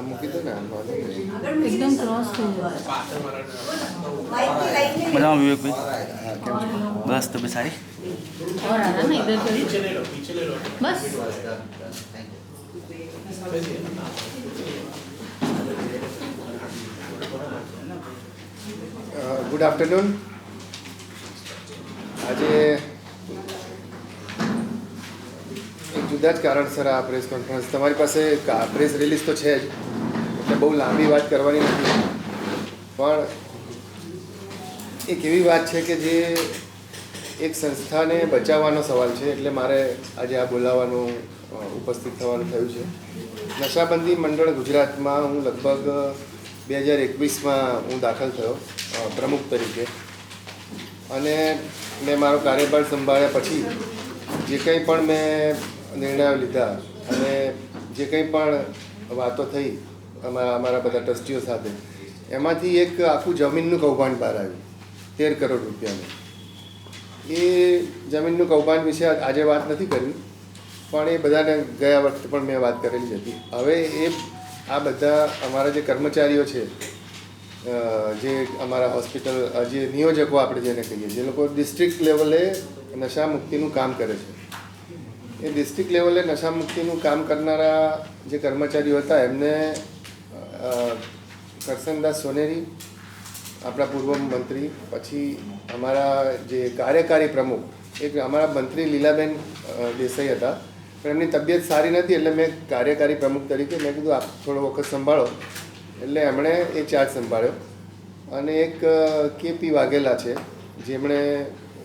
મૂકી દો ને एकदम क्रॉस થઈ मजा विवेक भाई बस तो सारी और आ रहा ना इधर बस ગુડ આફ્ટરનૂન. આજે એક જુદા જ કારણસર આ પ્રેસ કોન્ફરન્સ. તમારી પાસે પ્રેસ રિલીઝ તો છે જ, એટલે બહુ લાંબી વાત કરવાની નથી, પણ એક એવી વાત છે કે જે એક સંસ્થાને બચાવવાનો સવાલ છે, એટલે મારે આજે આ બોલાવવાનું ઉપસ્થિત થવાનું થયું છે. નશાબંધી મંડળ ગુજરાતમાં હું લગભગ 2021માં હું દાખલ થયો પ્રમુખ તરીકે, અને મેં મારો કાર્યભાર સંભાળ્યા પછી જે કંઈ પણ મેં નિર્ણયો લીધા અને જે કંઈ પણ વાતો થઈ અમારા બધા ટ્રસ્ટીઓ સાથે, એમાંથી એક આખું જમીનનું કૌભાંડ બહાર આવ્યું, 13 કરોડ રૂપિયાનું. એ જમીનનું કૌભાંડ વિશે આજે વાત નથી કરવી, પણ એ બધાને ગયા વખતે પણ મેં વાત કરેલી જ હતી. હવે આ બધા અમારા જે કર્મચારીઓ છે, જે અમારા હોસ્પિટલ જે નિયોજકો આપણે જેને કહીએ, જે લોકો ડિસ્ટ્રિક્ટ લેવલે નશા મુક્તિનું કામ કરે છે, એ ડિસ્ટ્રિક્ટ લેવલે નશા મુક્તિનું કામ કરનારા જે કર્મચારીઓ હતા, એમને કરસનદાસ સોનેરી, આપણા પૂર્વ મંત્રી, પછી અમારા જે કાર્યકારી પ્રમુખ એક અમારા મંત્રી લીલાબેન દેસાઈ હતા, પણ એમની તબિયત સારી નથી, એટલે મેં કાર્યકારી પ્રમુખ તરીકે મેં કીધું આપ થોડો વખત સંભાળો, એટલે એમણે એ ચાર્જ સંભાળ્યો. અને એક કેપી વાઘેલા છે, જેમણે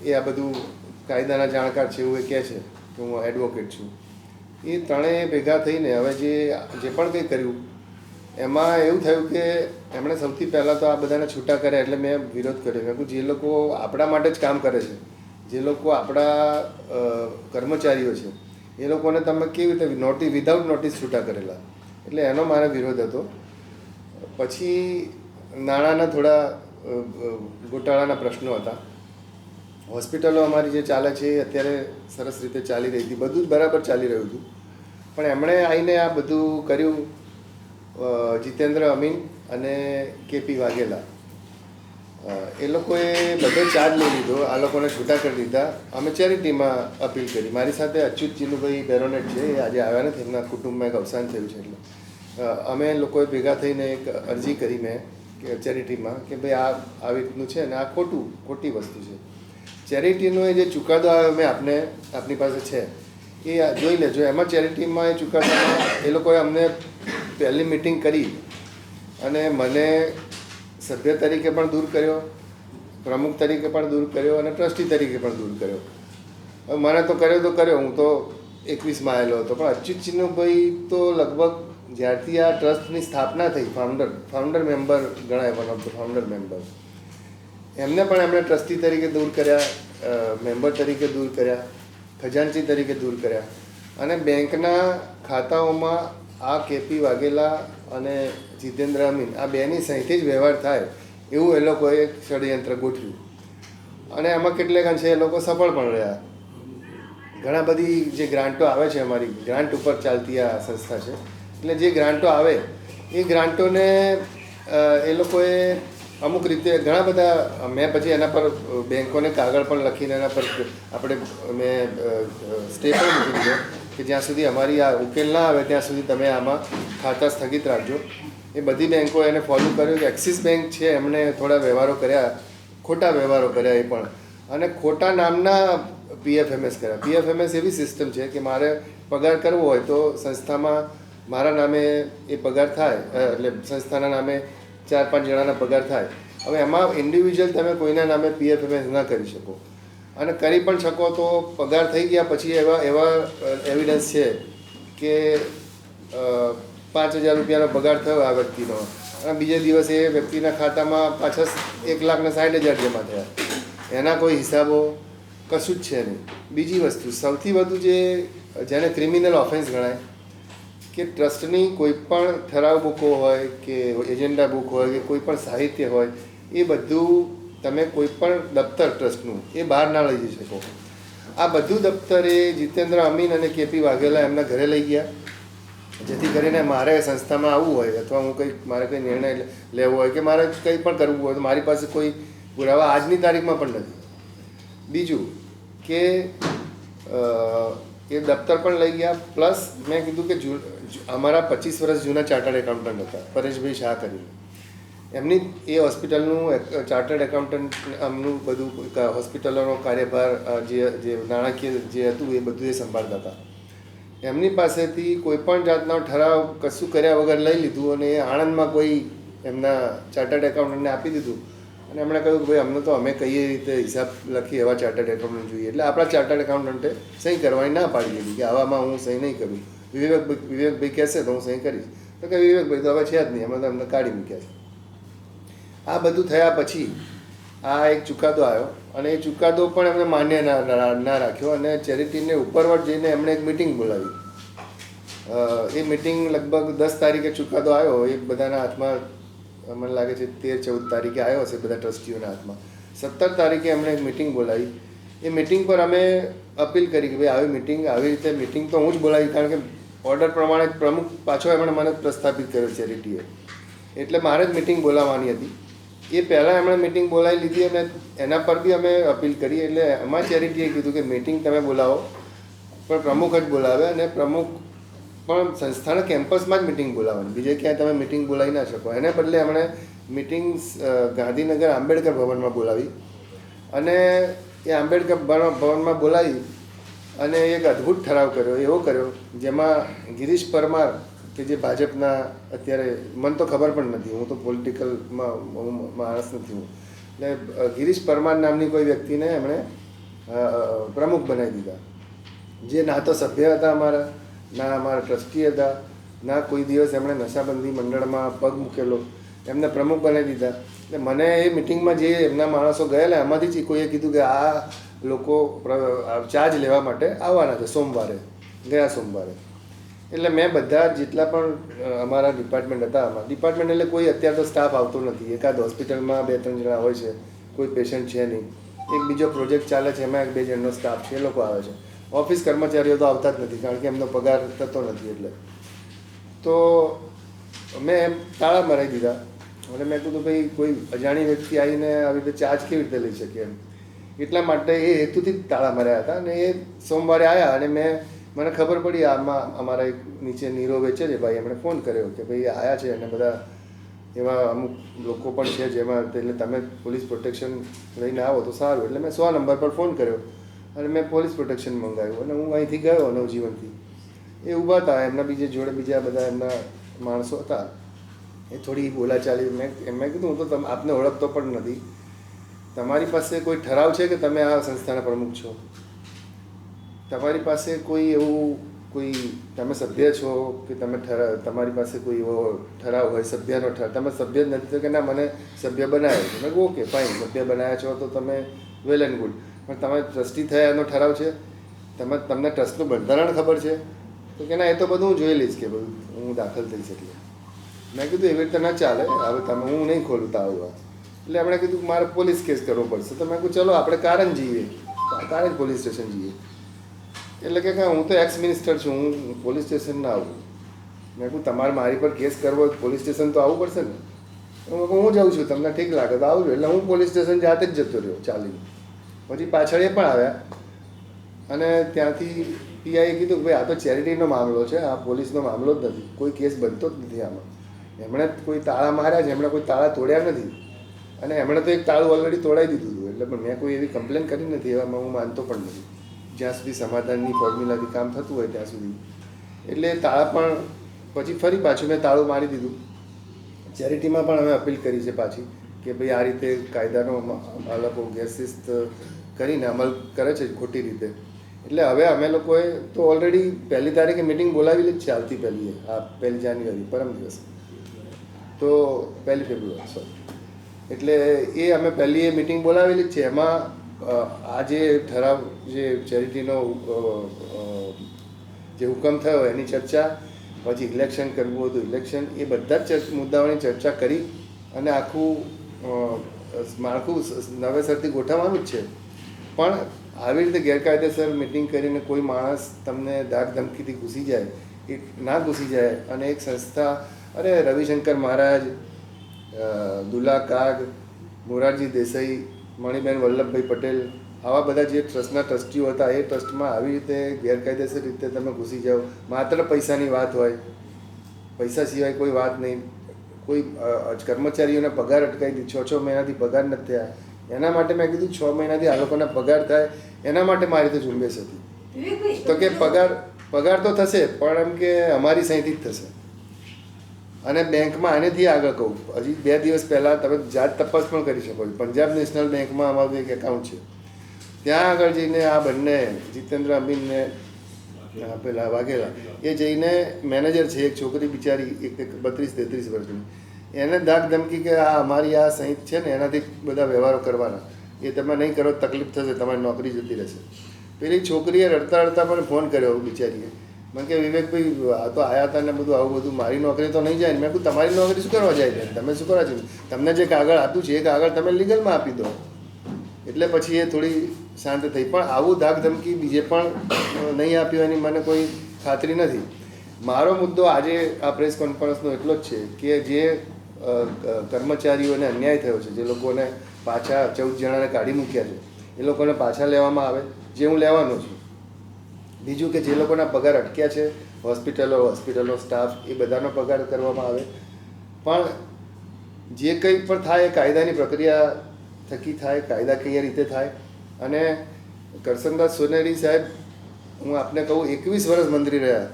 એ આ બધું કાયદાના જાણકાર છે એવું એ કહે છે કે હું એડવોકેટ છું. એ ત્રણેય ભેગા થઈને હવે જે પણ કંઈ કર્યું એમાં એવું થયું કે એમણે સૌથી પહેલાં તો આ બધાને છૂટા કર્યા, એટલે મેં વિરોધ કર્યો. મેં કહ્યું જે લોકો આપણા માટે જ કામ કરે છે, જે લોકો આપણા કર્મચારીઓ છે, એ લોકોને તમે કેવી રીતે વિધાઉટ નોટિસ છૂટા કરેલા, એટલે એનો મારો વિરોધ હતો. પછી નાણાંના થોડા ગોટાળાના પ્રશ્નો હતા. હોસ્પિટલો અમારી જે ચાલે છે એ અત્યારે સરસ રીતે ચાલી રહી હતી, બધું જ બરાબર ચાલી રહ્યું હતું, પણ એમણે આવીને આ બધું કર્યું. જીતેન્દ્ર અમીન અને કેપી વાઘેલા, એ લોકોએ બધો ચાર્જ લઈ લીધો, આ લોકોને છૂટા કરી દીધા. અમે ચેરિટીમાં અપીલ કરી. મારી સાથે અચ્યુત ચીનુભાઈ બેરોનેટ છે, એ આજે આવ્યા નથી, એમના કુટુંબમાં એક અવસાન થયું છે, એટલે અમે લોકોએ ભેગા થઈને એક અરજી કરી મેં કે ચેરિટીમાં કે ભાઈ આ આવી રીતનું છે, અને આ ખોટી વસ્તુ છે. ચેરિટીનો એ જે ચુકાદો આવ્યો મેં આપની પાસે છે, એ જોઈ લેજો. એમાં ચેરિટીમાં એ ચુકાદામાં એ લોકોએ અમને પહેલી મિટિંગ કરી અને મને સભ્ય તરીકે પણ દૂર કર્યો, પ્રમુખ તરીકે પણ દૂર કર્યો, અને ટ્રસ્ટી તરીકે પણ દૂર કર્યો. હવે મને તો કર્યો, હું તો 21માં આવેલો હતો, પણ અચ્યુત ચિન્નુભાઈ તો લગભગ જ્યારથી આ ટ્રસ્ટની સ્થાપના થઈ, ફાઉન્ડર મેમ્બર ગણાય, one of the founder member, એમને પણ એમણે ટ્રસ્ટી તરીકે દૂર કર્યા, મેમ્બર તરીકે દૂર કર્યા, ખજાનચી તરીકે દૂર કર્યા. અને બેંકના ખાતાઓમાં આ કેપી વાઘેલા અને જીતેન્દ્ર અમીન આ બેની સહીથી જ વ્યવહાર થાય એવું એ લોકોએ એક ષડયંત્ર ગોઠવ્યું. અને એમાં કેટલેક અંશે એ લોકો સફળ પણ રહ્યા. ઘણા બધી જે ગ્રાન્ટો આવે છે, અમારી ગ્રાન્ટ ઉપર ચાલતી આ સંસ્થા છે, એટલે જે ગ્રાન્ટો આવે એ ગ્રાન્ટોને એ લોકોએ અમુક રીતે ઘણા બધા, મેં પછી એના પર બેંકોને કાગળ પણ લખીને એના પર મેં સ્ટે પણ મૂકી દીધો કે જ્યાં સુધી અમારી આ ઉકેલ ના આવે ત્યાં સુધી તમે આમાં ખાતા સ્થગિત રાખજો. એ બધી બેંકો એને ફોલો કર્યું. કે એક્સિસ બેંક છે, એમણે થોડા વ્યવહારો કર્યા, ખોટા વ્યવહારો કર્યા એ પણ, અને ખોટા નામના PFMS કર્યા. PFMS એવી સિસ્ટમ છે કે મારે પગાર કરવો હોય તો સંસ્થામાં મારા નામે એ પગાર થાય, એટલે સંસ્થાના નામે 4-5 જણાના પગાર થાય. હવે એમાં ઇન્ડિવિજ્યુઅલ તમે કોઈના નામે PFMS ના કરી શકો, અને કરી પણ શકો તો પગાર થઈ ગયા પછી એવા એવિડન્સ છે કે 5,000 રૂપિયાનો પગાર થયો આ વ્યક્તિનો, અને બીજે દિવસે એ વ્યક્તિના ખાતામાં પાછા 1,60,000 જમા થયા. એના કોઈ હિસાબો કશું જ છે નહીં. બીજી વસ્તુ, સૌથી વધુ જેને ક્રિમિનલ ઓફેન્સ ગણાય કે ટ્રસ્ટની કોઈ પણ ઠરાવ બુકો હોય કે એજન્ડા બુક હોય કે કોઈ પણ સાહિત્ય હોય એ બધું તમે કોઈ પણ દફતર ટ્રસ્ટનું એ બહાર ના લઈ જઈ શકો. આ બધું દફતર એ જીતેન્દ્ર અમીન અને કેપી વાઘેલા એમના ઘરે લઈ ગયા, જેથી કરીને મારે સંસ્થામાં આવવું હોય અથવા હું કંઈક મારે કંઈ નિર્ણય લેવો હોય કે મારે કંઈ પણ કરવું હોય તો મારી પાસે કોઈ પુરાવા આજની તારીખમાં પણ નથી. બીજું કે એ દફતર પણ લઈ ગયા, પ્લસ મેં કીધું કે અમારા 25 વર્ષ જૂના ચાર્ટર્ડ એકાઉન્ટન્ટ હતા પરેશભાઈ શાહ કરીને, એમની એ હોસ્પિટલનું ચાર્ટર્ડ એકાઉન્ટન્ટ આમનું બધું હોસ્પિટલોનો કાર્યભાર જે નાણાકીય જે હતું એ બધું એ સંભાળતા હતા. એમની પાસેથી કોઈ પણ જાતનો ઠરાવ કશું કર્યા વગર લઈ લીધું અને એ આણંદમાં કોઈ એમના ચાર્ટર્ડ એકાઉન્ટન્ટને આપી દીધું અને એમણે કહ્યું કે ભાઈ અમને તો અમે કઈ રીતે હિસાબ લખીએ એવા ચાર્ટર્ડ એકાઉન્ટન્ટ જોઈએ. એટલે આપણા ચાર્ટર્ડ એકાઉન્ટન્ટે સહી કરવાની ના પાડી દીધી કે આવામાં હું સહી નહીં કરું. વિવેકભાઈ કહેશે તો હું સહી કરીશ, તો કે વિવેકભાઈ તો હવે છે જ નહીં, અમે તો અમને કાઢી મૂક્યા છે. આ બધું થયા પછી આ એક ચુકાદો આવ્યો અને એ ચુકાદો પણ એમને માન્ય ના રાખ્યો અને ચેરિટીને ઉપરવટ જઈને એમણે એક મિટિંગ બોલાવી. એ મિટિંગ લગભગ 10 તારીખે ચુકાદો આવ્યો, એ બધાના હાથમાં મને લાગે છે 13-14 તારીખે આવ્યો હશે બધા ટ્રસ્ટીઓના હાથમાં. 17 તારીખે એમણે એક મિટિંગ બોલાવી. એ મિટિંગ પર અમે અપીલ કરી કે ભાઈ આવી મિટિંગ આવી રીતે મિટિંગ તો હું જ બોલાવી, કારણ કે ઓર્ડર પ્રમાણે પ્રમુખ પાછો એમણે મને પ્રસ્થાપિત કર્યો ચેરિટીએ, એટલે મારે જ મિટિંગ બોલાવવાની હતી. એ પહેલાં એમણે મિટિંગ બોલાવી લીધી અને એના પર બી અમે અપીલ કરી. એટલે અમારી ચેરિટીએ કીધું કે મિટિંગ તમે બોલાવો પણ પ્રમુખ જ બોલાવે અને પ્રમુખ પણ સંસ્થાના કેમ્પસમાં જ મિટિંગ બોલાવવાની, બીજે ક્યાંય તમે મિટિંગ બોલાવી ના શકો. એને બદલે એમણે મિટિંગ ગાંધીનગર આંબેડકર ભવનમાં બોલાવી અને એ આંબેડકર ભવનમાં બોલાવી અને એક અદ્ભુત ઠરાવ કર્યો, એવો કર્યો જેમાં ગિરીશ પરમાર કે જે ભાજપના અત્યારે મને તો ખબર પણ નથી, હું તો પોલિટિકલમાં માણસ નથી હું, એટલે ગિરીશ પરમાર નામની કોઈ વ્યક્તિને એમણે પ્રમુખ બનાવી દીધા, જે ના તો સભ્ય હતા અમારા, ના અમારા ટ્રસ્ટી હતા, ના કોઈ દિવસ એમણે નશાબંધી મંડળમાં પગ મૂકેલો, એમને પ્રમુખ બનાવી દીધા. એટલે મને એ મિટિંગમાં જે એમના માણસો ગયેલા એમાંથી જ કોઈએ કીધું કે આ લોકો ચાર્જ લેવા માટે આવવાના છે સોમવારે, ગયા સોમવારે. એટલે મેં બધા જેટલા પણ અમારા ડિપાર્ટમેન્ટ હતા, આમાં ડિપાર્ટમેન્ટ એટલે કોઈ અત્યારે તો સ્ટાફ આવતો નથી, એકાદ હોસ્પિટલમાં 2-3 જણા હોય છે, કોઈ પેશન્ટ છે નહીં, એક બીજો પ્રોજેક્ટ ચાલે છે એમાં 1-2 જણનો સ્ટાફ છે, એ લોકો આવે છે. ઓફિસ કર્મચારીઓ તો આવતા જ નથી કારણ કે એમનો પગાર થતો નથી. એટલે તો મેં એમ તાળા મરાવી દીધા અને મેં કીધું ભાઈ કોઈ અજાણી વ્યક્તિ આવીને આવી રીતે ચાર્જ કેવી રીતે લઈ શકે એમ, એટલા માટે એ હેતુથી જ તાળા માર્યા હતા. અને એ સોમવારે આવ્યા અને મને ખબર પડી આમાં અમારા એક નીચે નીરો વેચે છે ભાઈ, એમણે ફોન કર્યો કે ભાઈ આવ્યા છે અને બધા એવા અમુક લોકો પણ છે જેમાં, એટલે તમે પોલીસ પ્રોટેક્શન લઈને આવો તો સારું. એટલે મેં 100 નંબર પર ફોન કર્યો અને મેં પોલીસ પ્રોટેક્શન મંગાવ્યું અને હું અહીંથી ગયો નવજીવનથી. એ ઊભા હતા, એમના જોડે બીજા બધા એમના માણસો હતા, એ થોડી બોલાચાલી. મેં કીધું હું તો આપને ઓળખતો પણ નથી, તમારી પાસે કોઈ ઠરાવ છે કે તમે આ સંસ્થાના પ્રમુખ છો? તમારી પાસે કોઈ એવું કોઈ તમે સભ્ય છો કે તમે તમારી પાસે કોઈ એવો ઠરાવ હોય સભ્યનો ઠરાવ, તમે સભ્ય જ નથી તો કે ના મને સભ્ય બનાવ્યો છે. મેં કહું ઓકે ફાઇન, સભ્ય બનાવ્યા છો તો તમે વેલ એન્ડ ગુડ, પણ તમે ટ્રસ્ટી થયા એનો ઠરાવ છે? તમને ટ્રસ્ટનું બંધારણ ખબર છે? તો કે ના એ તો બધું હું જોઈ લઈશ કે બધું હું દાખલ થઈ શકીએ. મેં કીધું એવી રીતે ના ચાલે, હવે તમે હું નહીં ખોલું તાળું. એટલે એમણે કીધું મારે પોલીસ કેસ કરવો પડશે. તો મેં કીધું ચલો આપણે કારંજ જઈએ, કારંજ પોલીસ સ્ટેશન જઈએ. એટલે કે હું તો એક્સ મિનિસ્ટર છું, હું પોલીસ સ્ટેશન ના આવું. મેં કહું તમારે મારી પર કેસ કરવો હોય પોલીસ સ્ટેશન તો આવવું પડશે ને. હું જાઉં છું, તમને ઠીક લાગે તો આવજો. એટલે હું પોલીસ સ્ટેશન જાતે જ જતો રહ્યો ચાલીને. પછી પાછળ એ પણ આવ્યા અને ત્યાંથી પીઆઈએ કીધું કે ભાઈ આ તો ચેરિટીનો મામલો છે, આ પોલીસનો મામલો જ નથી, કોઈ કેસ બનતો જ નથી આમાં. એમણે કોઈ તાળા માર્યા છે, એમણે કોઈ તાળા તોડ્યા નથી અને એમણે તો એક તાળું ઓલરેડી તોડાવી દીધું હતું. એટલે પણ મેં કોઈ એવી કમ્પ્લેન કરી નથી, એવામાં હું માનતો પણ નથી જ્યાં સુધી સમાધાનની ફોર્મ્યુલાથી કામ થતું હોય ત્યાં સુધી. એટલે તાળા પણ પછી ફરી પાછું મેં તાળું મારી દીધું. ચેરિટીમાં પણ અમે અપીલ કરી છે પાછી કે ભાઈ આ રીતે કાયદાનો આ લોકો ગેરશિસ્ત કરીને અમલ કરે છે ખોટી રીતે. એટલે હવે અમે લોકોએ તો ઓલરેડી 1 તારીખે મિટિંગ બોલાવેલી જ છે, આવતી 1 જાન્યુઆરી પરમ દિવસ, તો 1 ફેબ્રુઆરી સોરી. એટલે એ અમે પહેલી એ મિટિંગ બોલાવેલી જ છે. એમાં આ જે ઠરાવ જે ચેરિટીનો જે હુકમ થયો એની ચર્ચા પછી ઇલેક્શન કરવું હતું ઇલેક્શન, એ બધા જ મુદ્દાઓની ચર્ચા કરી અને આખું માળખું નવેસરથી ગોઠવવાનું જ છે. પણ આવી રીતે ગેરકાયદેસર મિટિંગ કરીને કોઈ માણસ તમને ધાક ધમકીથી ઘૂસી જાય, એ ના ઘૂસી જાય અને એક સંસ્થા, અરે રવિશંકર મહારાજ, દુલા કાગ, મોરારજી દેસાઈ, મણિબેન વલ્લભભાઈ પટેલ, આવા બધા જે ટ્રસ્ટના ટ્રસ્ટીઓ હતા, એ ટ્રસ્ટમાં આવી રીતે ગેરકાયદેસર રીતે તમે ઘૂસી જાઓ, માત્ર પૈસાની વાત હોય, પૈસા સિવાય કોઈ વાત નહીં, કોઈ કર્મચારીઓના પગાર અટકાવી દીધી, 6 મહિનાથી પગાર નથી થયા, એના માટે મેં કીધું 6 મહિનાથી આ લોકોના પગાર થાય, એના માટે મારી તો ઝુંબેશ હતી. તો કે પગાર તો થશે, પણ એમ કે અમારી સહીથી જ થશે. અને બેંકમાં આનેથી આગળ કહું, હજી 2 દિવસ પહેલાં તમે જાત તપાસ પણ કરી શકો છો. પંજાબ નેશનલ બેંકમાં અમારું એક એકાઉન્ટ છે, ત્યાં આગળ જઈને આ બંને જીતેન્દ્ર અમીનને પેલા વાઘેલા, એ જઈને મેનેજર છે, એક છોકરી બિચારી, એક 32-33 વર્ષની, એને ધાક ધમકી કે આ અમારી આ સહિત છે ને એનાથી બધા વ્યવહારો કરવાના, એ તમે નહીં કરો તકલીફ થશે, તમારી નોકરી જતી રહેશે. પેલી છોકરીએ રડતા રડતા મને ફોન કર્યો બિચારીએ, મને કે વિવેકભાઈ આ તો આવ્યા હતા ને બધું આવું બધું, મારી નોકરી તો નહીં જાય ને. મેં કહું તમારી નોકરી શું કરવા જાય છે, તમે શું કરવા છો, તમને જે કાગળ આપ્યું છે એ કાગળ તમે લીગલમાં આપી દો. એટલે પછી એ થોડી શાંત થઈ. પણ આવું ધાક ધમકી બીજે પણ નહીં આપ્યું એની મને કોઈ ખાતરી નથી. મારો મુદ્દો આજે આ પ્રેસ કોન્ફરન્સનો એટલો જ છે કે જે કર્મચારીઓને અન્યાય થયો છે, જે લોકોને પાછા 14 જણાને કાઢી મૂક્યા છે, એ લોકોને પાછા લેવામાં આવે, જે હું લેવાનો છું. બીજું કે જે લોકોના પગાર અટક્યા છે, હોસ્પિટલો સ્ટાફ, એ બધાનો પગાર કરવામાં આવે. પણ જે કંઈ પણ થાય એ કાયદાની પ્રક્રિયા થકી થાય, કાયદાકીય રીતે થાય. અને કરસનદાસ સોનેરી સાહેબ, હું આપને કહું 21 વર્ષ મંત્રી રહ્યા,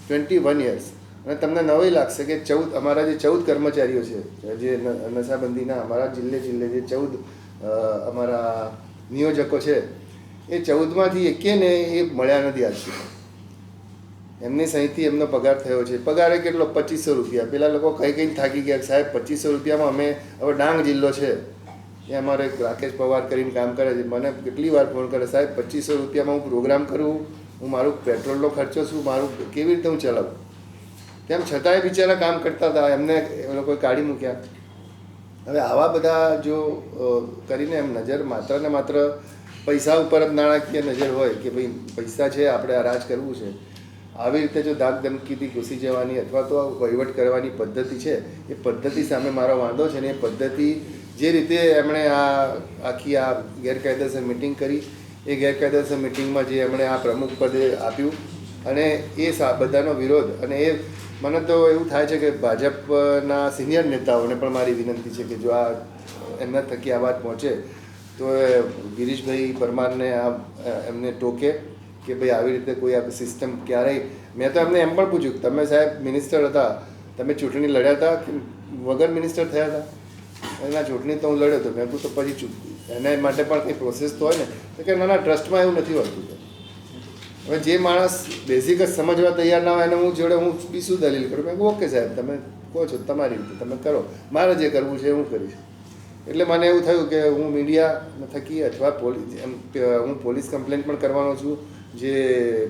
21 years. અને તમને નવાઈ લાગશે કે 14 અમારા જે 14 કર્મચારીઓ છે, જે નશાબંધીના અમારા જિલ્લે જે 14 અમારા નિયોજકો છે, એ 14માંથી એકેને એ મળ્યા નથી આજ સુધી. એમની સહીથી એમનો પગાર થયો છે. પગારે કેટલો? 2500 રૂપિયા. પેલા લોકો કઈ થાકી ગયા, સાહેબ 2500 રૂપિયામાં અમે, હવે ડાંગ જિલ્લો છે, એ અમારે રાકેશ પવાર કરીને કામ કરે છે, મને કેટલી વાર ફોન કરે, સાહેબ 2500 રૂપિયામાં હું પ્રોગ્રામ કરું, હું મારું પેટ્રોલનો ખર્ચો શું, મારું કેવી રીતે હું ચલાવું? તેમ છતાંય બિચારા કામ કરતા હતા, એમને એ લોકોએ કાઢી મૂક્યા. હવે આવા બધા જો કરીને એમ નજર માત્ર ને માત્ર પૈસા ઉપર જ નાણાકીય નજર હોય કે ભાઈ પૈસા છે, આપણે આ રાજ કરવું છે, આવી રીતે જો ધાક ધમકીથી ઘૂસી જવાની અથવા તો વહીવટ કરવાની પદ્ધતિ છે, એ પદ્ધતિ સામે મારો વાંધો છે. ને એ પદ્ધતિ જે રીતે એમણે આ આખી આ ગેરકાયદેસર મિટિંગ કરી, એ ગેરકાયદેસર મિટિંગમાં જે એમણે આ પ્રમુખ પદે આપ્યું, અને એ બધાનો વિરોધ, અને એ મને તો એવું થાય છે કે ભાજપના સિનિયર નેતાઓને પણ મારી વિનંતી છે કે જો આ એમના થકી આ વાત પહોંચે તો ગિરીશભાઈ પરમારને આ એમને ટોકે કે ભાઈ આવી રીતે કોઈ આ સિસ્ટમ ક્યારેય. મેં તો એમને એમ પણ પૂછ્યું, તમે સાહેબ મિનિસ્ટર હતા, તમે ચૂંટણી લડ્યા હતા કે વગર મિનિસ્ટર થયા હતા? એના ચૂંટણી તો હું લડ્યો હતો. મેં કહું તો પછી એના માટે પણ કંઈ પ્રોસેસ તો હોય ને. તો કે ના, ટ્રસ્ટમાં એવું નથી હોતું. હવે જે માણસ બેઝિક જ સમજવા તૈયાર ના હોય એને હું જોડે હું બી શું દલીલ કરું? મેં કહું ઓકે સાહેબ, તમે કહો છો તમારી રીતે તમે કરો, મારે જે કરવું છે હું કરીશ. એટલે મને એવું થયું કે હું મીડિયા થકી અથવા હું પોલીસ કમ્પ્લેન્ટ પણ કરવાનો છું, જે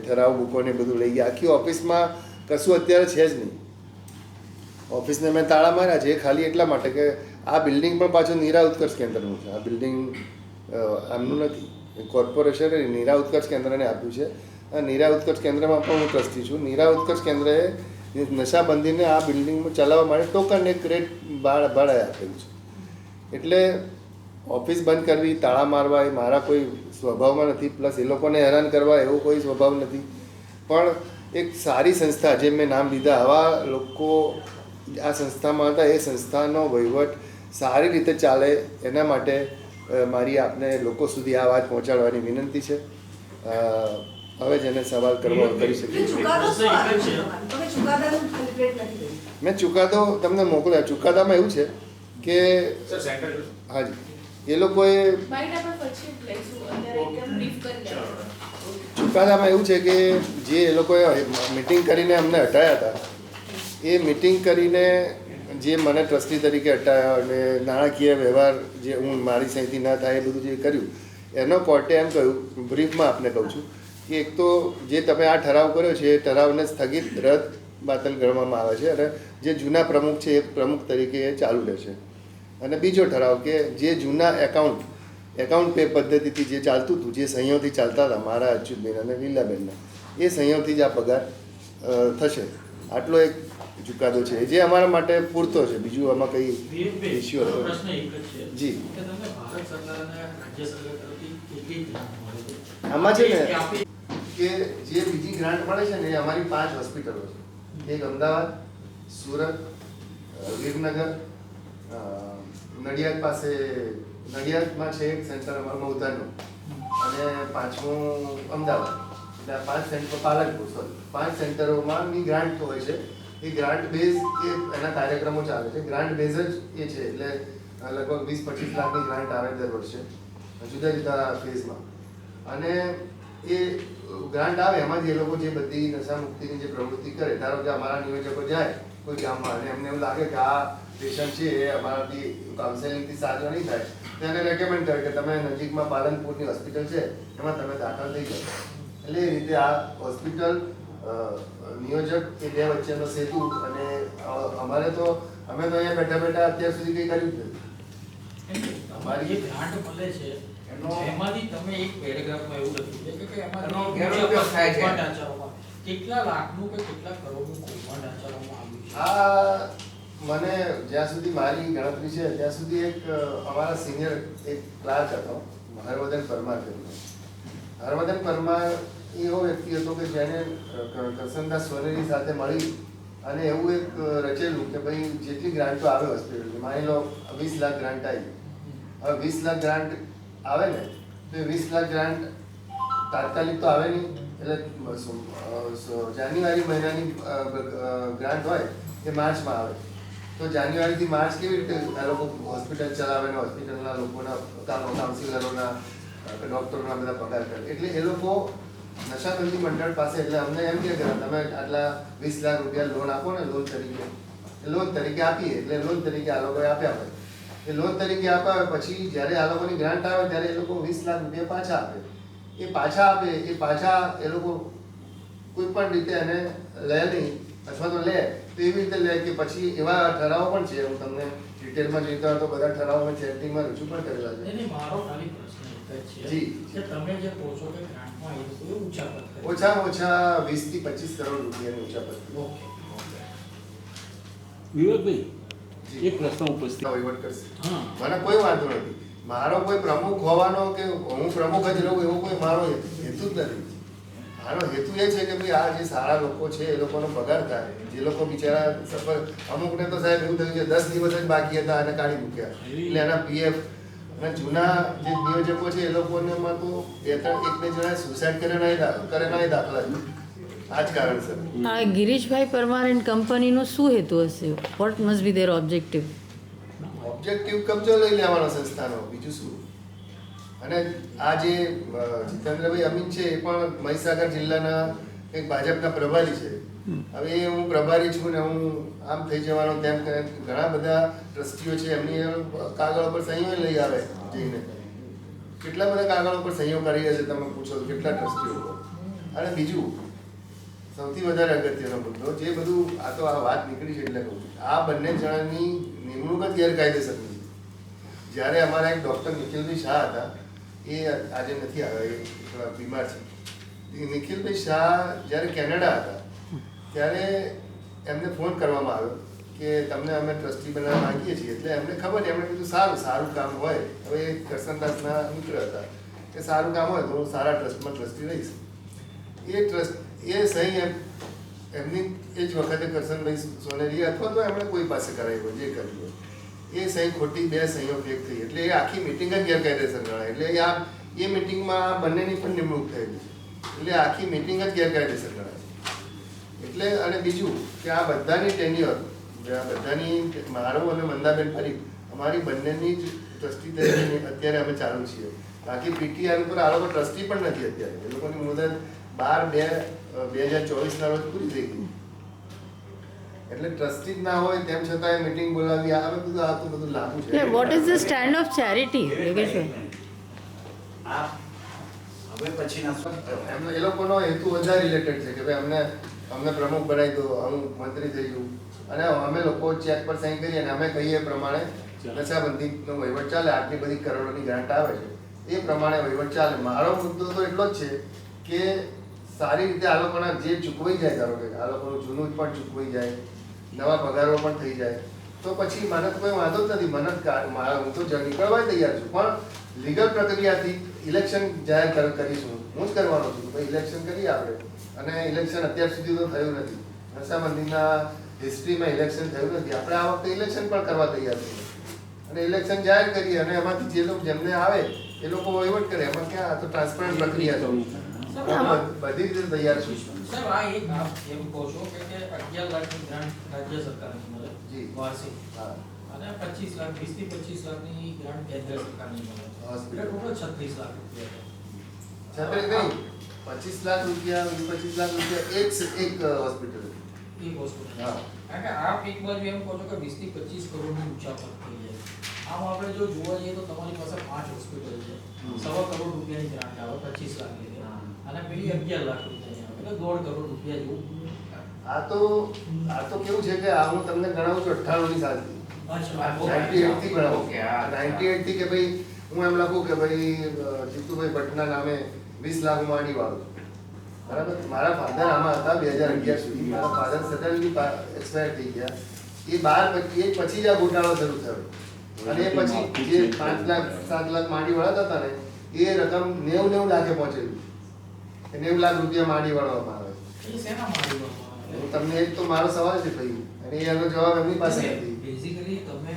ઠરાવ બુકોને બધું લઈ ગયા. આખી ઓફિસમાં કશું અત્યારે છે જ નહીં. ઓફિસને મેં તાળા માર્યા છે ખાલી એટલા માટે કે આ બિલ્ડિંગ પણ પાછું નીરા ઉત્કર્ષ કેન્દ્રનું છે. આ બિલ્ડિંગ આમનું નથી, કોર્પોરેશને નીરા ઉત્કર્ષ કેન્દ્રને આપ્યું છે. આ નીરા ઉત્કર્ષ કેન્દ્રમાં પણ હું ટ્રસ્ટી છું. નીરા ઉત્કર્ષ કેન્દ્રએ નશાબંધીને આ બિલ્ડિંગમાં ચલાવવા માટે ટોકન એક રેટ ભાડે આપેલું છે. એટલે ઓફિસ બંધ કરવી, તાળા મારવા એ મારા કોઈ સ્વભાવમાં નથી. પ્લસ એ લોકોને હેરાન કરવા એવો કોઈ સ્વભાવ નથી. પણ એક સારી સંસ્થા, જે મેં નામ લીધા, આવા લોકો આ સંસ્થામાં હતા, એ સંસ્થાનો વહીવટ સારી રીતે ચાલે એના માટે મારી આપને લોકો સુધી આ વાત પહોંચાડવાની વિનંતી છે. હવે જેને સવાલ કરવો કરી શકીએ. મેં ચુકાદો તમને મોકલ્યા. ચુકાદામાં એવું છે કે હાજી, એ લોકોએ ચુકાદામાં એવું છે કે જે એ લોકોએ મિટિંગ કરીને અમને હટાયા હતા, એ મિટિંગ કરીને જે મને ટ્રસ્ટી તરીકે હટાયા અને નાણાકીય વ્યવહાર જે હું મારી સહીથી ના થાય એ બધું જે કર્યું, એનો કોર્ટે એમ કહ્યું, બ્રીફમાં આપને કહું છું, કે એક તો જે તમે આ ઠરાવ કર્યો છે એ ઠરાવને સ્થગિત રદ બાતલ ગણવામાં આવે છે અને જે જૂના પ્રમુખ છે એ પ્રમુખ તરીકે એ ચાલુ રહેશે. અને બીજો ઠરાવ કે જે જૂના એકાઉન્ટ પે પદ્ધતિથી જે ચાલતું હતું, જે સંયોગથી ચાલતા હતા મારા અચ્યુતબેન અને લીલાબેનના, એ સંયોગથી જ આ પગાર થશે. આટલો એક ચુકાદો છે જે અમારા માટે પૂરતો છે. બીજું આમાં કંઈ ઇસ્યુ હતો? પ્રશ્ન એક જ છે જી, કે તમને ભારત સરકાર અને રાજ્ય સરકાર તરફથી કેટલી ગ્રાન્ટ મળે છે? આમાં છે ને કે જે બીજી ગ્રાન્ટ મળે છે ને એ અમારી 5 હોસ્પિટલો છે. એક અમદાવાદ, સુરત, વિરનગર, નડિયાદ પાસે, નડિયાદમાં છે એક સેન્ટર અમારું મૌધાનું, અને 5મું અમદાવાદ. એટલે આ 5 સેન્ટર, પાલનપુર, સોરી, 5 સેન્ટરોમાંની ગ્રાન્ટ હોય છે. એ ગ્રાન્ટ બેઝ એ એના કાર્યક્રમો ચાલે છે. ગ્રાન્ટ બેઝ જ એ છે. એટલે લગભગ 20-25 લાખની ગ્રાન્ટ આવે દર વર્ષે જુદા જુદા ફેઝમાં. અને એ ગ્રાન્ટ આવે એમાંથી એ લોકો જે બધી નશા મુક્તિની જે પ્રવૃત્તિ કરે, ધારો કે અમારા નિયોજકો જાય કોઈ ગામમાં અને એમને એવું લાગે કે આ પેશન્ટ છે એ અમારાથી કાઉન્સેલિંગથી સાજો નહીં થાય, તો એને રેકમેન્ડ કરે કે તમે નજીકમાં પાલનપુરની હોસ્પિટલ છે એમાં તમે દાખલ થઈ જાઓ. એટલે એ રીતે આ હોસ્પિટલ નિયોજક એ બે વચ્ચેનો સેતુ. અને અમે તો અહીંયા બેઠા બેઠા અત્યાર સુધી કંઈ કર્યું જ નથી. તમારી જે ગ્રાન્ટ મળે છે એમાંથી તમે એક પેરેગ્રાફમાં એવું લખ્યું છે કે એનો એમાં ગેરઉપયોગ થાય છે. કેટલા લાખનું કે કેટલા કરોડનું કૌભાંડ આચરવામાં આવ્યું છે? આ મને જ્યાં સુધી મારી ગણતરી છે ત્યાં સુધી એક અમારા સિનિયર એક ક્લાર્ક હતો, હરવર્ધન પરમાર કરીને. હરવર્ધન પરમાર એવો વ્યક્તિ હતો કે જેને કરસનદાસ સોનેરી સાથે મળી અને એવું એક રચેલું કે ભાઈ જેટલી ગ્રાન્ટો આવે હોસ્પિટલની, માની લો 20 લાખ ગ્રાન્ટ આવી. હવે 20 લાખ ગ્રાન્ટ આવે ને તો એ 20 લાખ ગ્રાન્ટ તાત્કાલિક તો આવે નહીં. એટલે જાન્યુઆરી મહિનાની ગ્રાન્ટ હોય એ માર્ચમાં આવે. તો જાન્યુઆરીથી માર્ચ કેવી રીતે આ લોકો હોસ્પિટલ ચલાવે ને હોસ્પિટલના લોકોના કાઉન્સિલરોના ડૉક્ટરોના બધા પગાર કરે. એટલે એ લોકો નશાબંધી મંડળ પાસે, એટલે અમને એમ કે તમે આટલા 20 લાખ રૂપિયા લોન આપો ને લોન તરીકે, લોન તરીકે આપીએ. એટલે લોન તરીકે આ લોકોએ આપ્યા હોય. એ લોન તરીકે આપ્યા પછી જ્યારે આ લોકોની ગ્રાન્ટ આવે ત્યારે એ લોકો 20 લાખ રૂપિયા પાછા આપે. એ પાછા એ લોકો કોઈ પણ રીતે એને લે નહીં, અથવા તો લે તો એવી રીતે લે કે પછી એવા ઠરાવો પણ છે. હું તમને ડિટેલમાં જોઈતા હોય તો બધા ઠરાવો મેં ચેટિંગમાં રજૂ પણ કરેલા છે. એની મારો ખાલી પ્રશ્ન એક જ છે જી. કે તમે જે કહો છો કે ગ્રાન્ટમાં એ લોકોએ ઊંચા પદ કર્યા. ઓછામાં ઓછા 20 થી 25 કરોડ રૂપિયાની ઊંચા પદ. ઓકે. વિવેકભાઈ, જી. એક પ્રશ્ન ઉપસ્થિત. વહીવટ કરશે. હા. મને કોઈ વાંધો નથી. મારો કોઈ પ્રમુખ હોવાનો કે હું પ્રમુખ જ રહું એવો કોઈ મારો હેતુ જ નથી. આનો હેતુ એ છે કે ભાઈ આ જે સારા લોકો છે એ લોકોનો પગાર થાય. જે લોકો બિચારા સફર, અમુકને તો સાહેબ એવું થયું છે 10 દિવસ જ બાકી હતા અને કાઢી મૂક્યા. એટલે એના પીએફ અને જૂના જે નિયોજકો છે એ લોકોનેમાં તો 1-2 જણા સુસાઇડ કરેલા દાખલા છે. આ જ કારણસર. આ ગિરીશભાઈ પરમાર એન્ડ કંપનીનો શું હેતુ હશે? What must be their objective? Objective કબજો લઈ લેવાનો સંસ્થાનો, બીજું શું. અને આ જે જીતેન્દ્રભાઈ અમીન છે એ પણ મહીસાગર જિલ્લાના એક ભાજપના પ્રભારી છે. હવે એ હું પ્રભારી છું ને હું આમ થઈ જવાનો તેમ કરે. ઘણા બધા ટ્રસ્ટીઓ છે એમની કાગળ પર સહીઓ લઈ આવે જઈને. કેટલા બધા કાગળો પર સહીઓ કરી હશે તમે પૂછો તો કેટલા ટ્રસ્ટીઓ. અને બીજું સૌથી વધારે અગત્યનો મુદ્દો જે બધું આ તો આ વાત નીકળી છે એટલે કહું છું, આ બંને જણાની નિમણૂક જ ગેરકાયદેસરની. જ્યારે અમારા એક ડૉક્ટર નિખિલભાઈ શાહ હતા, એ આજે નથી આવ્યા, એ થોડા બીમાર છે. એ નિખિલભાઈ શાહ જ્યારે કેનેડા હતા ત્યારે એમને ફોન કરવામાં આવ્યો કે તમને અમે ટ્રસ્ટી બનાવવા માંગીએ છીએ. એટલે એમને ખબર, એમણે કીધું સારું કામ હોય. હવે એ કરસનદાસના મિત્ર હતા કે સારું કામ હોય તો હું સારા ટ્રસ્ટમાં ટ્રસ્ટી રહીશ. એ સહી એમની એ જ વખતે કરસનભાઈ સોનેરી અથવા તો એમણે કોઈ પાસે કરાવી હોય, જે કર્યું હોય એ સહી ખોટી 2 સહીઓ ફેક થઈ. એટલે એ આખી મિટિંગ જ ગેરકાયદેસર ગણાય. એટલે એ મિટિંગમાં આ બંનેની પણ નિમણૂક થયેલી છે. એટલે આખી મિટિંગ જ ગેરકાયદેસર ગણાય. એટલે અને બીજું કે આ બધાની ટેન્યુઅર, આ બધાની, મારો અને મંદાબેન પરીખ, અમારી બંનેની જ ટ્રસ્ટી તરીકે અત્યારે અમે ચાલુ છીએ. બાકી પીટીઆર ઉપર આ લોકો ટ્રસ્ટી પણ નથી અત્યારે. એ લોકોની મુદત 12/2/2024 રોજ પૂરી થઈ ગઈ. એટલે ટ્રસ્ટી જ ના હોય તેમ છતાં મીટિંગ બોલાવી આવે બધું. આ તો બધું લાગુ છે. What is the stand of charity? યોગેશભાઈ, આ હવે પછીના એમનો એ લોકોનો હેતુ વધારે રિલેટેડ છે કે ભાઈ અમને અમને પ્રમુખ બનાવી દો, હું મંત્રી થઈ જઉં, અને અમે લોકો ચેક પર સાઈન કરીએ અને અમે કહીએ એ પ્રમાણે નશાબંધીનો વહીવટ ચાલે. આટલી બધી કરોડોની ગ્રાન્ટ આવે છે એ પ્રમાણે વહીવટ ચાલે. મારો મુદ્દો તો એટલો જ છે કે સારી રીતે આ લોકોના જે ચૂકવાઈ જાય, ધારો કે આ લોકોનું જૂનું પણ ચૂકવાઈ જાય, નવા પગારો પણ થઈ જાય, તો પછી મને તો કોઈ વાંધો જ નથી. મને હું તો નીકળવા તૈયાર છું, પણ લીગલ પ્રક્રિયાથી ઇલેક્શન જાહેર કરીશું. હું જ કરવાનો છું. ભાઈ ઇલેક્શન કરીએ આપણે, અને ઇલેક્શન અત્યાર સુધી તો થયું નથી. નશાબંધીના હિસ્ટ્રીમાં ઇલેક્શન થયું નથી. આપણે આ વખતે ઇલેક્શન પણ કરવા તૈયાર છીએ, અને ઇલેક્શન જાહેર કરીએ, અને એમાંથી જે લોકો જેમને આવે એ લોકો વહીવટ કરે. એમાં ક્યાં, આ તો ટ્રાન્સપરન્ટ પ્રક્રિયા છે. બધી રીતે તૈયાર છું. સાહેબ, આ એક આપ એમ કહો છો કે 11 લાખની ગ્રાન્ટ રાજ્ય સરકારની મળે જી. વાર્ષિક, હા, અને 25 લાખ 20 થી 25 લાખની ગ્રાન્ટ કેન્દ્ર સરકારની મળે. હોસ્પિટલ. એટલે ટોટલ 36 લાખ રૂપિયા. છત્રી નહીં, 25 લાખ રૂપિયા એક હોસ્પિટલ. એક હોસ્પિટલ. હા. કારણ કે આપ એક બાજુ એમ કહો છો કે 20 થી 25 કરોડની ઊંચા પર થઈ જાય. આમ આપણે જો જોવા જઈએ તો તમારી પાસે 5 હોસ્પિટલ છે, 1.25 કરોડ રૂપિયાની ગ્રાન્ટ આવે 25 લાખ ની, અને પેલી 11 લાખ રૂપિયાની આવે, એટલે 1.5 કરોડ રૂપિયા જેવું. આ તો કેવું છે કે આ હું તમને ગણાવું છું 98 ની સાલથી, અચ્છા, 98 થી ગણાવું. ઓકે, હા. 98 થી કે ભાઈ હું એમ લખું કે ભાઈ જીતુભાઈ ભટ્ટના નામે 20 લાખ માંડી વાળું. બરાબર. મારા ફાધર આમાં હતા 2011 સુધી. મારા ફાધર સડનલી એક્સપાયર થઈ ગયા. એ પછી જ આ ઘોટાળો શરૂ થયો, અને એ પછી જે 5 લાખ 7 લાખ માંડી વાળા હતા ને, એ રકમ 90 લાખે પહોંચેલી. 90 લાખ રૂપિયા માંડી વાળવામાં આવે. એ શેના માટે બનાવવામાં આવે? તમને એક તો મારો સવાલ છે ભાઈ, અને એનો જવાબ એમની પાસે નથી. બેઝિકલી તમને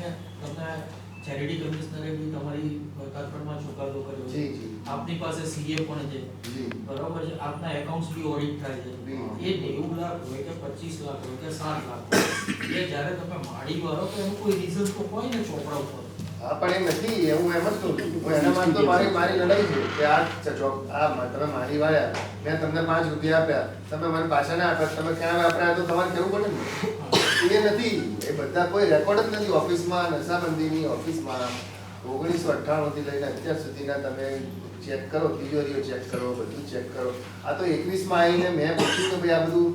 ચેરિટી કમિશનરે બી તમારી કાર્યક્રમમાં ચુકાદો કર્યો છે. જી, જી. આપની પાસે સીએ પણ છે, જી. બરાબર છે. આપના એકાઉન્ટ્સ બી ઓડિટ થાય છે. જી. એ 90 લાખ હોય કે 25 લાખ હોય કે 7 લાખ હોય, એ જ્યારે તમે માડી વાળો તો એનું કોઈ રીઝન તો હોય ને ચોપડા ઉપર. હા, પણ એ નથી. હું એમ જ કહું છું. હું એના માટે તો મારી લડાઈ છે કે તમે મારી વાળ્યા, મેં તમને 5 રૂપિયા આપ્યા, તમે મને પાછા ના આપ્યા, તમે ક્યાં વાપર્યા તો તમારે કેવું પડે ને. એ નથી. એ બધા કોઈ રેકોર્ડ જ નથી ઓફિસમાં. નશાબંધીની ઓફિસમાં 1998 થી લઈને અત્યાર સુધીના તમે ચેક કરો, તિજોરીઓ ચેક કરો, બધું ચેક કરો. આ તો 21માં આવીને મેં પૂછ્યું કે ભાઈ આ બધું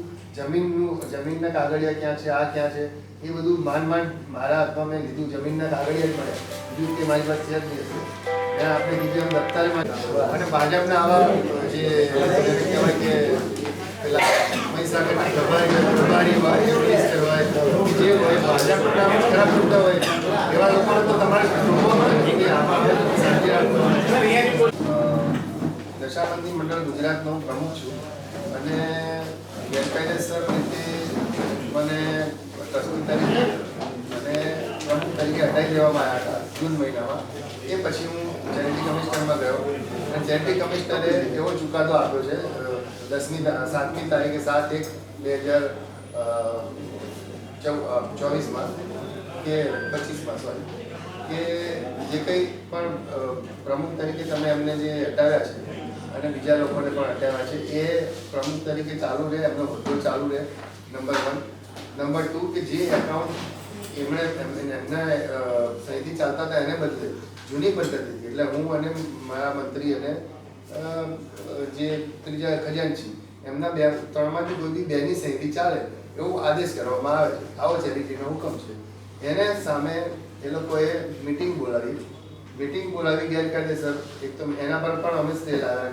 જમીનના કાગળિયા ક્યાં છે, આ ક્યાં છે, એ બધું માંડ મારા હાથમાં મેં લીધું. જમીનના કાગળિયા જ મળ્યા, બીજું કે મારી પાસે છે જ નહીં. મેં આપણે કીધું એમ દફતરમાં. અને ભાજપના આવા જે કહેવાય કે પેલા મહીસાગરના પ્રભારી હોય, મિનિસ્ટર હોય, જે હોય, ભાજપના ખરાબ કરતા હોય એવા લોકોને તો તમારે નશાબંધી મંડળ ગુજરાતનો પ્રમુખ છું, અને ગેરકાયદેસર રીતે મને ટ્રસ્ટી તરીકે અને પ્રમુખ તરીકે હટાવી દેવામાં આવ્યા હતા જૂન મહિનામાં. એ પછી હું ચેરિટી કમિશનરમાં ગયો, અને ચેરિટી કમિશનરે એવો ચુકાદો આપ્યો છે 7મી તારીખે 7/1/2024માં કે 25માં સોરી, કે જે કંઈ પણ પ્રમુખ તરીકે તમે એમને જે હટાવ્યા છે અને બીજા લોકોને પણ હટાવ્યા છે, એ પ્રમુખ તરીકે ચાલુ રહે, એમનો હોદ્દો ચાલુ રહે. નંબર 1. નંબર 2 કે જે એકાઉન્ટ એમના સહીથી ચાલતા હતા એને બદલે જૂની પદ્ધતિથી, એટલે હું અને મારા મંત્રી અને જે ત્રીજા ખજાનચી એમના 3માંથી કોઈ બી 2ની સહીથી ચાલે એવું આદેશ કરવામાં આવે છે. આવો ચેરિટીનો હુકમ છે. એને સામે એ લોકોએ મિટિંગ બોલાવી ગેરકાયદેસર. એક તો એના પર પણ અમે સ્ટે લાવ્યા.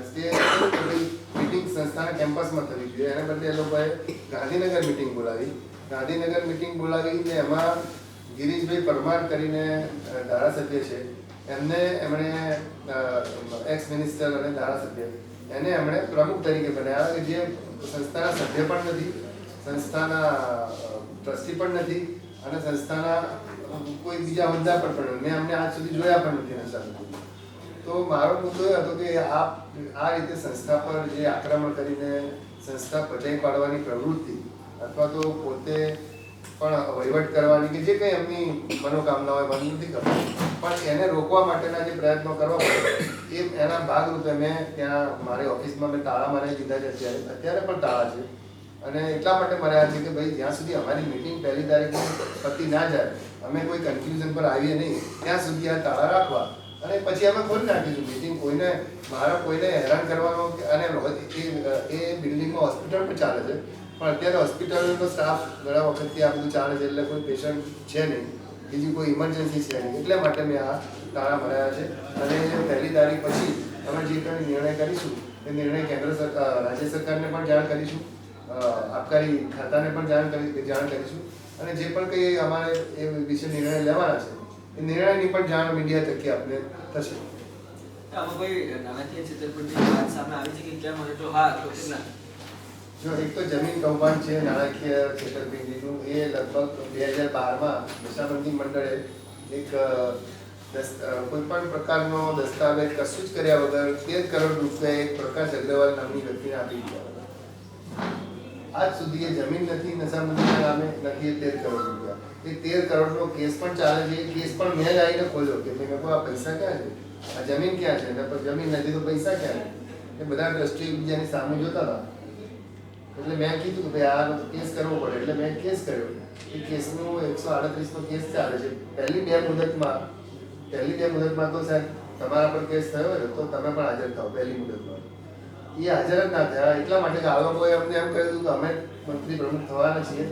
મિટિંગ સંસ્થાના કેમ્પસમાં થવી જોઈએ, એના બદલે એ લોકોએ ગાંધીનગર મિટિંગ બોલાવીને એમાં ગિરીશભાઈ પરમાર કરીને ધારાસભ્ય છે, એમણે એક્સ મિનિસ્ટર અને ધારાસભ્ય, એમણે પ્રમુખ તરીકે બનાવ્યા, કે જે સંસ્થાના સભ્ય પણ નથી, સંસ્થાના ટ્રસ્ટી પણ નથી, અને સંસ્થાના કોઈ બીજા હોદ્દા પર પણ મેં અમને આજ સુધી જોયા પણ નથી નશાબંધી. તો મારો મુદ્દો એ હતો કે આ રીતે સંસ્થા પર જે આક્રમણ કરીને સંસ્થા પચાવી પાડવાની પ્રવૃત્તિ, અથવા તો પોતે પણ વહીવટ કરવાની કે જે કંઈ એમની મનોકામના હોય, મને નથી ખબર, પણ એને રોકવા માટેના જે પ્રયત્નો કરવા પડે, એ એના ભાગરૂપે મેં ત્યાં મારી ઓફિસમાં મેં તાળા મારી દીધા છે. અત્યારે પણ તાળા છે, અને એટલા માટે મર્યા છે કે ભાઈ જ્યાં સુધી અમારી મિટિંગ 1લી તારીખે પતી ના જાય, અમે કોઈ કન્ક્લુઝન પર આવીએ નહીં, ત્યાં સુધી આ તાળા રાખવા, અને પછી અમે ખોલી નાખીશું મિટિંગ. કોઈને હેરાન કરવાનો, અને એ બિલ્ડિંગમાં હોસ્પિટલ પણ ચાલે છે, પણ અત્યારે હોસ્પિટલનો સ્ટાફ ઘણા વખતથી આ બધું ચાલે છે, એટલે કોઈ પેશન્ટ છે નહીં, બીજી કોઈ ઇમરજન્સી છે નહીં, એટલા માટે મેં આ તાળા મરાયા છે. અને 1લી તારીખ પછી અમે જે કંઈ નિર્ણય કરીશું એ નિર્ણય કેન્દ્ર સરકાર, રાજ્ય સરકારને પણ જાણ કરીશું, આબકારી ખાતાને પણ જાણ કરીશું, અને જે પણ કંઈ અમારે એ વિશે નિર્ણય લેવાના છે એ નિર્ણયની પણ જાણ મીડિયા થકી આપને થશે. આમાં કોઈ નાણાકીય છેતરપિંડીની વાત સામે આવી છે કે કેમ, અને જો હા તો કેટલા? જો એક તો જમીન કૌભાંડ છે નાણાકીય છેતરપિંડીનું, એ લગભગ 2012માં નશાબંધી મંડળે એક કોઈ પણ પ્રકારનો દસ્તાવેજ કશું જ કર્યા વગર 13 કરોડ રૂપિયા એક પ્રકાશ અગ્રવાલ નામની વ્યક્તિને આપી દીધા. આજ સુધી એ જમીન નથી નશાબંધીના નામે, નથી એ 13 કરોડ રૂપિયા. એ 13 કરોડનો કેસ પણ ચાલે છે. એ કેસ પણ મેં આવીને ખોલ્યો કે મેં કહું આ પૈસા ક્યાં છે, આ જમીન ક્યાં છે, અને જમીન નથી તો પૈસા ક્યાં છે. એ બધા દ્રષ્ટિ બીજાની સામે જોતા હતા. એટલે મેં કીધું કે ભાઈ આ કેસ કરવો પડે, એટલે મેં કેસ કર્યો. એ કેસનું 138નો કેસ ચાલે છે. પહેલી બે મુદતમાં તો સાહેબ તમારા પર કેસ થયો હોય તો તમે પણ હાજર થાઓ. પહેલી મુદતમાં એ હાજર જ ના થયા, એટલા માટે કે આ લોકોએ અમને એમ કહ્યું કે અમે મંત્રી પ્રમુખ થવાના છીએ,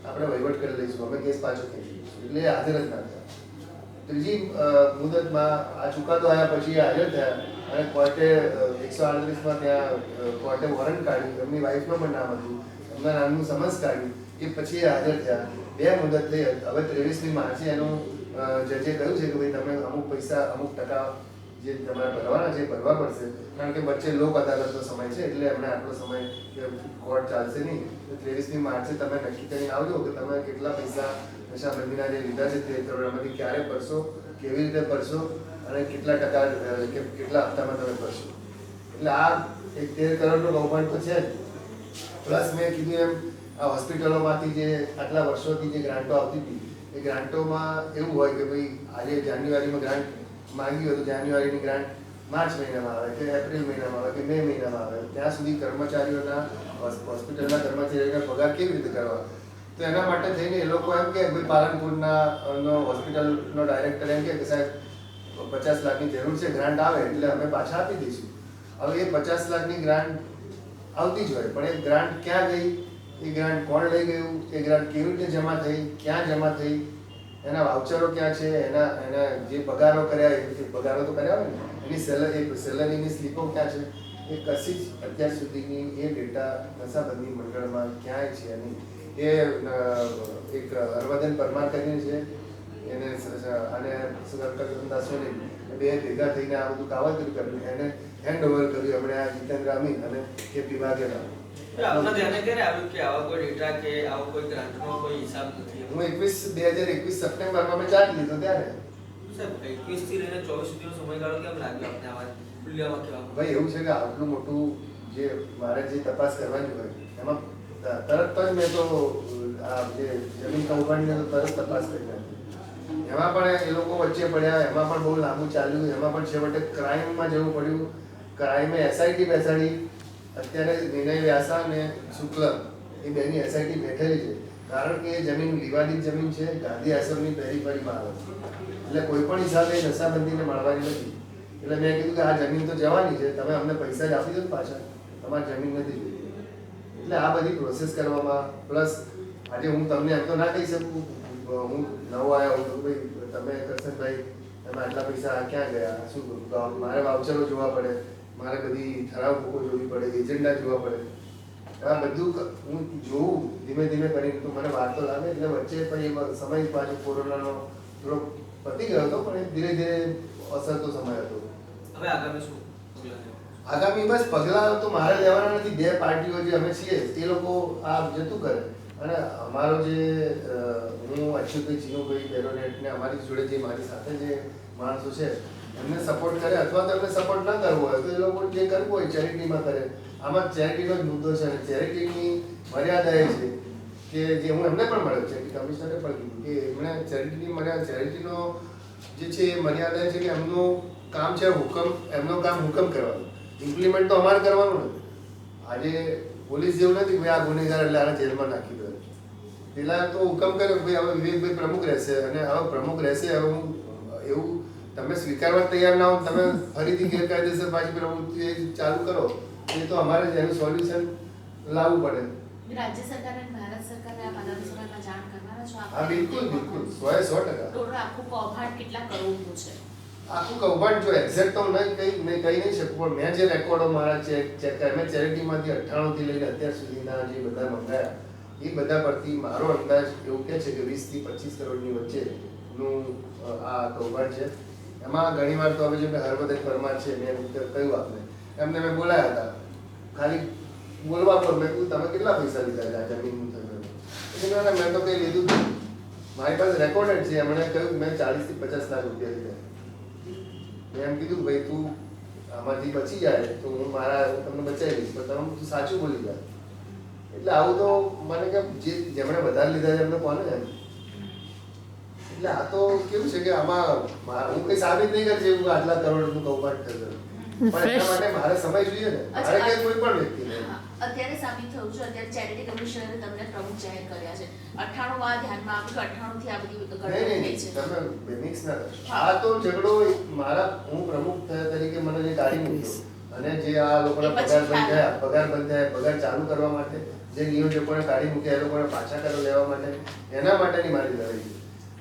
આપણે વહીવટ કરી લઈશું, અમે કેસ પાછો ખેંચી લઈશું, એટલે એ હાજર જ ના થયા. ત્રીજી મુદતમાં આ ચુકાદો આવ્યા પછી હાજર થયા, અને કોર્ટે 138માં ત્યાં કોર્ટે વોરંટ કાઢ્યું, એમની વાઈફનું પણ નામ હતું, એમના નામનું સમન્સ કાઢ્યું, એ પછી હાજર થયા. 2 મુદત થઈ, હવે 23મી માર્ચે એનું જજે કહ્યું છે કે ભાઈ તમે અમુક પૈસા, અમુક ટકા જે તમારે ભરવાના છે ભરવા પડશે, કારણ કે વચ્ચે લોક અદાલતનો સમય છે, એટલે એમને આટલો સમય કોર્ટ ચાલશે નહીં. 23મી માર્ચે તમે નક્કી કરીને આવજો કે તમે કેટલા પૈસા નશાબંધીના જે લીધા છે 13 કરોડ એમાંથી ક્યારે ભરશો, કેવી રીતે ભરશો, અને કેટલા ટકા કેટલા હપ્તામાં તમે ભરશો. એટલે આ એક 13 કરોડનો કૌભાંડ તો છે જ. પ્લસ મેં કીધું એમ આ હોસ્પિટલોમાંથી જે આટલા વર્ષોથી જે ગ્રાન્ટો આવતી હતી, એ ગ્રાન્ટોમાં એવું હોય કે ભાઈ આજે જાન્યુઆરીમાં ગ્રાન્ટ માંગી હોય તો જાન્યુઆરીની ગ્રાન્ટ માર્ચ મહિનામાં આવે કે એપ્રિલ મહિનામાં આવે કે મે મહિનામાં આવે. ત્યાં સુધી કર્મચારીઓના, હોસ્પિટલના કર્મચારીઓના પગાર કેવી રીતે કરવા? તો એના માટે થઈને એ લોકો એમ કે ભાઈ પાલનપુરના હોસ્પિટલનો ડાયરેક્ટર એમ કે સાહેબ 50 લાખની જરૂર છે, ગ્રાન્ટ આવે એટલે અમે પાછા આપી દઈશું. હવે એ 50 લાખની ગ્રાન્ટ આવતી જ હોય, પણ એ ગ્રાન્ટ ક્યાં ગઈ, એ ગ્રાન્ટ કોણ લઈ ગયું, એ ગ્રાન્ટ કેવી રીતે જમા થઈ, ક્યાં જમા થઈ, એના વાઉચરો ક્યાં છે, એના જે પગારો કર્યા, એ પગારો તો કર્યા હોય ને, એની સેલરીની સ્લીપો ક્યાં છે, એ કશી જ અત્યાર સુધીની એ ડેટા નશાબંધી મંડળમાં ક્યાંય છે નહીં. એ એક હરવર્ધન પરમાર કરીને છે, એને અને સુરક્ષા સોની બે ભેગા થઈને આ બધું કાવતરું કર્યું, એને હેન્ડઓવર કર્યું હમણાં આ જીતેન્દ્ર અમીન અને કેપી વાઘેલા. આપના ધ્યાને ક્યારે આવ્યું કે આવા કોઈ ડેટા કે આવો કોઈ ગ્રાન્ટનો કોઈ હિસાબ નથી? હું 2021 સપ્ટેમ્બરમાં મેં ચાર્જ લીધો ત્યારે. સાહેબ 21 થી લઈને 24 સુધીનો સમયગાળો કેમ લાગ્યો આપને આવા ખુલ્લામાં કહેવા? ભાઈ એવું છે કે આટલું મોટું જે મારે જે તપાસ કરવાની હોય એમાં તરત જ મેં તો આ જે જમીન કૌભાંડની તરત તપાસ કરી નાખી. એમાં પણ એ લોકો વચ્ચે પડ્યા, એમાં પણ બહુ લાંબુ ચાલ્યું, એમાં પણ છેવટે ક્રાઇમમાં જવું પડ્યું. ક્રાઇમે એસઆઈટી બેસાડી. અત્યારે વિનય વ્યાસા અને શુક્લ એ બેની એસઆઈટી બેઠેલી છે, કારણ કે એ જમીન વિવાદિત જમીન છે, ગાંધી આશ્રમની પેરીફરીમાં આવે છે, એટલે કોઈ પણ હિસાબે નશાબંધીને મળવાની નથી. એટલે મેં કીધું કે આ જમીન તો જવાની છે, તમે અમને પૈસા જ આપી દો પાછા, તમારી જમીન નથી જોઈતી. એટલે આ બધી પ્રોસેસ કરવામાં, પ્લસ આજે હું તમને એમ તો ના કહી શકું, હું નવો આવ્યો હું તો ભાઈ તમે કરશનભાઈ તમે આટલા પૈસા ક્યાં ગયા, શું મારે વાઉચરો જોવા પડે, મારે બધી ઠરાવ બુકો જોવી પડે, એજન્ડા જોવા પડે, આ બધું હું જોઉં ધીમે ધીમે કરીને તો મને વાર તો લાગે. એટલે વચ્ચે પણ એ સમય પાછો કોરોનાનો થોડો પતી ગયો હતો, પણ ધીરે ધીરે અસરતો સમય હતો. હવે આગામી શું પગલાં? આગામી બસ પગલાં તો મારે લેવાના નથી. બે પાર્ટીઓ જે અમે છીએ તે લોકો આ જતું કરે, અને અમારો જે હું અચ્યુતભાઈ ચીનુભાઈ બેરોનેટને અમારી જોડે જે મારી સાથે જે માણસો છે એમને સપોર્ટ કરે, અથવા તો એમને સપોર્ટ ના કરવો હોય તો એ લોકો જે કરવું હોય ચેરિટીમાં કરે. આમાં ચેરિટીનો જ મુદ્દો છે, અને ચેરિટીની મર્યાદા એ છે કે જે હું એમને પણ મળ્યો, ચેરિટી કમિશનરે પણ કીધું કે એમણે ચેરિટીની મર્યાદા, ચેરિટીનો જે છે એ મર્યાદા છે કે એમનું કામ છે હુકમ, એમનું કામ હુકમ કરવાનું, ઇમ્પ્લિમેન્ટ તો અમારે કરવાનું નથી. આજે પોલીસ જેવું નથી ભાઈ આ ગુનેગાર એટલે આને જેલમાં નાખી દો. પેલા તો હુકમ કર્યો ભાઈ હવે વિવેકભાઈ પ્રમુખ રહેશે, અને હવે પ્રમુખ રહેશે, હવે હું એવું તમે સ્વીકારવા તૈયાર ના હો, તમે ફરીથી ગેરકાયદેસર પાછી પ્રવૃત્તિ ચાલુ કરો, એ તો અમારે જ એનું સોલ્યુશન લાવવું પડે. રાજ્ય સરકાર અને ભારત સરકારને આ આગામી સમયમાં જાણ કરવાના છો હા બિલકુલ બિલકુલ 100% ટોટલ આખું કૌભાંડ કેટલા કરોડનું છે? આખું કૌભાંડ જો એક્ઝેક્ટ તો મેં કહી નહીં શકું, પણ મેં જે રેકોર્ડો મારા ચેક મેં ચેરિટીમાંથી 98 થી લઈને અત્યાર સુધીના જે બધા મંગાયા એ બધા પરથી મારો અંદાજ એવું કહે છે કે 20 થી 25 કરોડની વચ્ચેનું આ કૌભાંડ છે. એમાં ઘણીવાર તો હવે જે હરવદન પરમાર છે મેં કહ્યું આપને એમને મેં બોલાયા હતા ખાલી બોલવા પર મેં કહ્યું તમે કેટલા પૈસા લીધા છે જમીન થયું? મેં તો કંઈ લીધું જ નહીં. મારી પાસે રેકોર્ડેડ છે. એમણે કહ્યું મેં 40 થી 50 લાખ રૂપિયા લીધા. મેં એમ કીધું ભાઈ તું આમાંથી બચી જાય તો હું તમને બચાવી દઈશ, પણ તમે સાચું બોલી જાય. એટલે આવું તો મને કે જેમણે વધારે લીધા છે એમને કોને જાય? એટલે આ તો કેવું છે કે આમાં હું કઈ સાબિત નહીં કરી હું આટલા કરોડનું કૌભાંડ કર્યું, પણ એના માટે મારે સમય જોઈએ ને. મારે કે કોઈ પણ વ્યક્તિને અત્યારે સાબિત થયું છે. અત્યારે ચેરિટી કમિશનરે તમને પ્રમુખ જાહેર કર્યા છે. 98 માં ધ્યાનમાં આવ્યું કે 98 થી આ બધી ગણતરી થઈ છે. તમે મિક્સ ના કરશો. આ તો ઝઘડો હું પ્રમુખ તરીકે મને જે ગાડી મૂક્યો અને જે આ લોકોના પગાર બંધ થયા પગાર ચાલુ કરવા માટે જે નિયોજકોને કાઢી મૂક્યા એ લોકોને પાછા કરવા લેવા માટે એના માટેની મારી લડાઈ છે.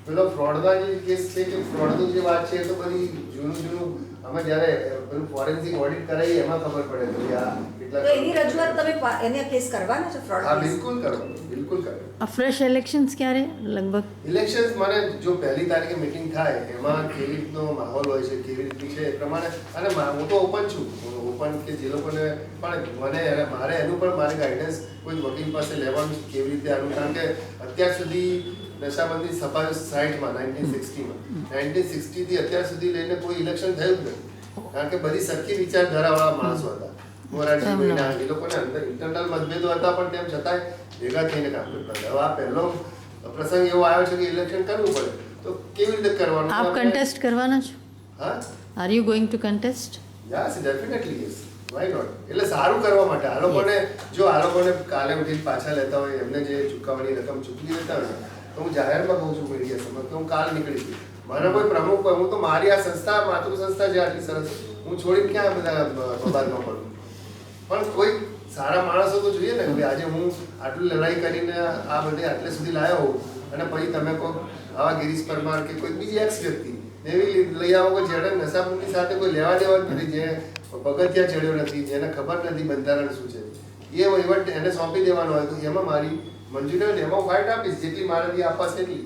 પેલો ફ્રોડનો જે કેસ છે કે ફ્રોડનું જે વાત છે એ તો બધી જૂનું અમે જ્યારે પેલું ફોરેન્સિક ઓડિટ કરાવી એમાં ખબર પડે કે આ કેટલા. તો એની રજૂઆત તમે એને કેસ કરવાના છો ફ્રોડ? હા બિલકુલ કરવાનું, બિલકુલ કરવાનું. આ ફ્રેશ ઇલેક્શન્સ ક્યારે લગભગ? ઇલેક્શન્સ મને જો 1લી તારીખે મીટિંગ થાય એમાં કેવી રીતનો માહોલ હોય છે કેવી રીતની છે એ પ્રમાણે, અને હું તો ઓપન છું ઓપન કે જે લોકોને પણ મારે એનું પણ મારે ગાઈડન્સ કોઈ વકીલ પાસે લેવાનું કેવી રીતે આનું, કારણ કે અત્યાર સુધી નશાબંધી સફાઈ 60માં 1960 થી અત્યાર સુધી લઈને કોઈ ઇલેક્શન થયું જ નથી, કારણ કે બધી સરખી વિચારધારાવાળા માણસો હતા. મોરારજીભાઈના એ લોકોને અંદર ઇન્ટરનલ મતભેદો હતા પણ તેમ છતાંય ભેગા થઈને કામ કરતા હતા. હવે આ પહેલો પ્રસંગ એવો આવ્યો છે કે ઇલેક્શન કરવું પડે તો કેવી રીતે કરવાનું? આપ કન્ટેસ્ટ કરવાના છો? હા, are you going to contest? Yes definitely yes, why not. એટલે સારું કરવા માટે આ લોકોને કાલે ઉઠીને પાછા લેતા હોય એમને જે ચૂકવવાની રકમ ચૂકવી દેતા હોય તો હું જાહેરમાં કહું છું મીડિયા સમક્ષ કે હું કાલ નીકળી છું. મને કોઈ પ્રમુખ હોય હું તો મારી આ સંસ્થા માતૃ સંસ્થા જે આટલી સરસ હું છોડીને ક્યાં બધા બબાદમાં પડું? પણ કોઈ સારા માણસો તો જોઈએ ને કે આજે હું આટલું લડાઈ કરીને આ બધે આટલે સુધી લાવ્યો હોઉં અને પછી તમે કહો આવા ગિરીશ પરમાર કે કોઈ બીજી એક્સ વ્યક્તિ એવી લઈ આવો કે જેણે નશાબંધી સાથે કોઈ લેવા દેવા જ નથી, જે પગથિયા ચડ્યો નથી, જેને ખબર નથી બંધારણ શું છે, એ વહીવટ એને સોંપી દેવાનો હોય તો એમાં મારી મંજૂરી હોય ને એમાં ફાઇટ આપીશ જેટલી મારાથી આપવા છે એટલી.